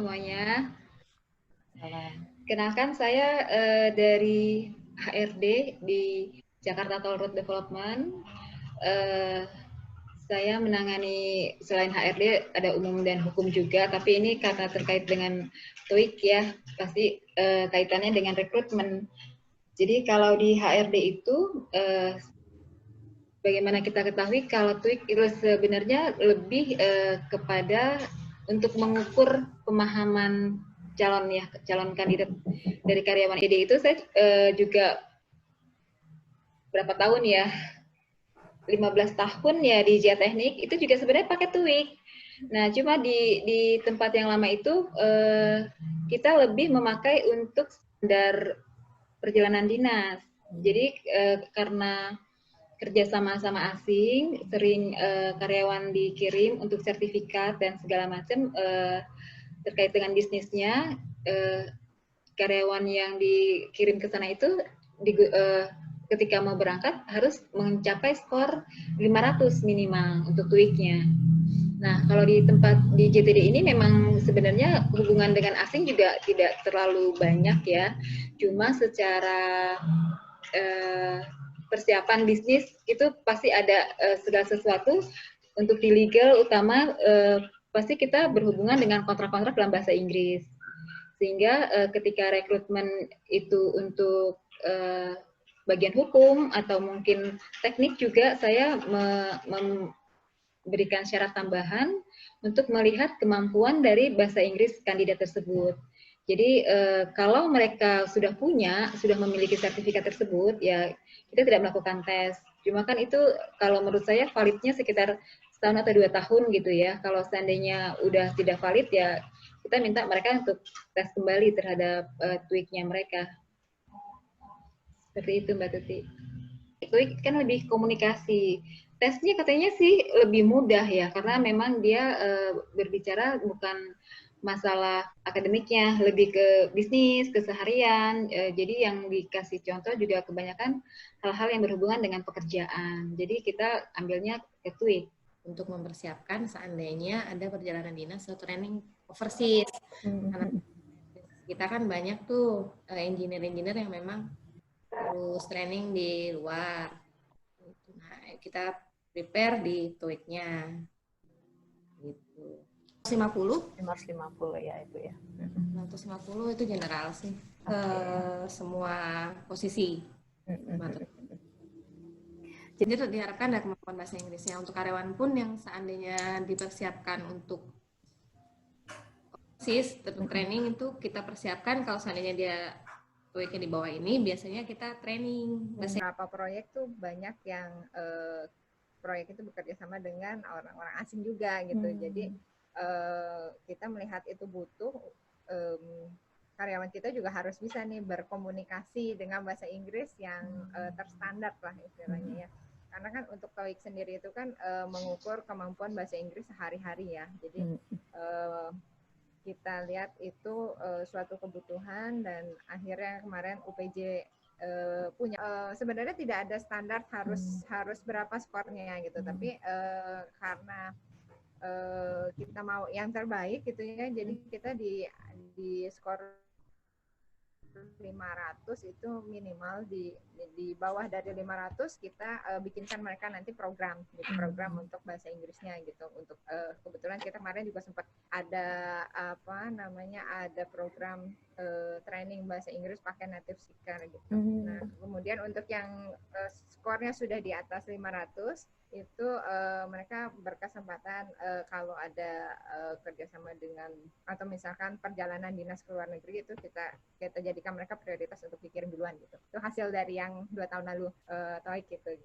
semuanya. Salam. Kenalkan saya dari HRD di Jakarta Toll Road Development. Saya menangani selain HRD ada umum dan hukum juga, tapi ini karena terkait dengan TOEIC ya, pasti kaitannya dengan rekrutmen. Jadi kalau di HRD itu bagaimana kita ketahui kalau TOEIC itu sebenarnya lebih kepada untuk mengukur pemahaman calon kandidat dari karyawan. Jadi itu saya juga berapa tahun ya, 15 tahun ya di JA Teknik itu juga sebenarnya pakai TOEIC. Nah, cuma di tempat yang lama itu kita lebih memakai untuk standar perjalanan dinas. Jadi karena kerja sama asing, sering karyawan dikirim untuk sertifikat dan segala macam terkait dengan bisnisnya. Karyawan yang dikirim ke sana itu ketika mau berangkat harus mencapai skor 500 minimal untuk TOEIC-nya. Nah, kalau di tempat di JTD ini memang sebenarnya hubungan dengan asing juga tidak terlalu banyak ya. Cuma secara persiapan bisnis itu pasti ada segala sesuatu untuk di legal utama pasti kita berhubungan dengan kontrak-kontrak dalam bahasa Inggris. Sehingga ketika rekrutmen itu untuk bagian hukum atau mungkin teknik juga saya memberikan syarat tambahan untuk melihat kemampuan dari bahasa Inggris kandidat tersebut. Jadi kalau mereka sudah memiliki sertifikat tersebut, ya kita tidak melakukan tes. Cuma kan itu kalau menurut saya validnya sekitar setahun atau 2 tahun gitu ya. Kalau seandainya udah tidak valid ya kita minta mereka untuk tes kembali terhadap TOEIC-nya mereka. Seperti itu Mbak Tuti. TOEIC kan lebih komunikasi. Tesnya katanya sih lebih mudah ya, karena memang dia berbicara bukan masalah akademiknya, lebih ke bisnis, keseharian. Jadi yang dikasih contoh juga kebanyakan hal-hal yang berhubungan dengan pekerjaan. Jadi kita ambilnya ke TOEIC. Untuk mempersiapkan seandainya ada perjalanan dinas atau training overseas. Karena kita kan banyak tuh engineer-engineer yang memang harus training di luar. Nah, kita prepare di TOEIC-nya. Gitu. 550 ya itu ya. 150 itu general sih ke semua posisi. Jadi diharapkan ada kemampuan bahasa Inggrisnya untuk karyawan pun yang seandainya dipersiapkan untuk training itu kita persiapkan kalau seandainya dia TOEIC-nya di bawah ini biasanya kita training. Beberapa proyek tuh banyak yang proyek itu bekerja sama dengan orang-orang asing juga gitu. Jadi kita melihat itu butuh karyawan kita juga harus bisa nih berkomunikasi dengan bahasa Inggris yang terstandar lah istilahnya ya. Karena kan untuk TOEIC sendiri itu kan mengukur kemampuan bahasa Inggris sehari-hari ya. Jadi kita lihat itu suatu kebutuhan dan akhirnya kemarin UPJ punya sebenarnya tidak ada standar harus berapa skornya gitu, tapi karena kita mau yang terbaik gitu ya, jadi kita di skor 500 itu minimal di bawah dari 500 kita bikinkan mereka nanti program gitu, program untuk bahasa Inggrisnya gitu. Untuk kebetulan kita kemarin juga sempat ada ada program training bahasa Inggris pakai native speaker gitu. Nah, kemudian untuk yang skornya sudah di atas 500 itu mereka berkesempatan kalau ada kerjasama dengan atau misalkan perjalanan dinas ke luar negeri itu kita jadikan mereka prioritas untuk dikirim duluan gitu. Itu hasil dari yang 2 tahun lalu TOEIC gitu.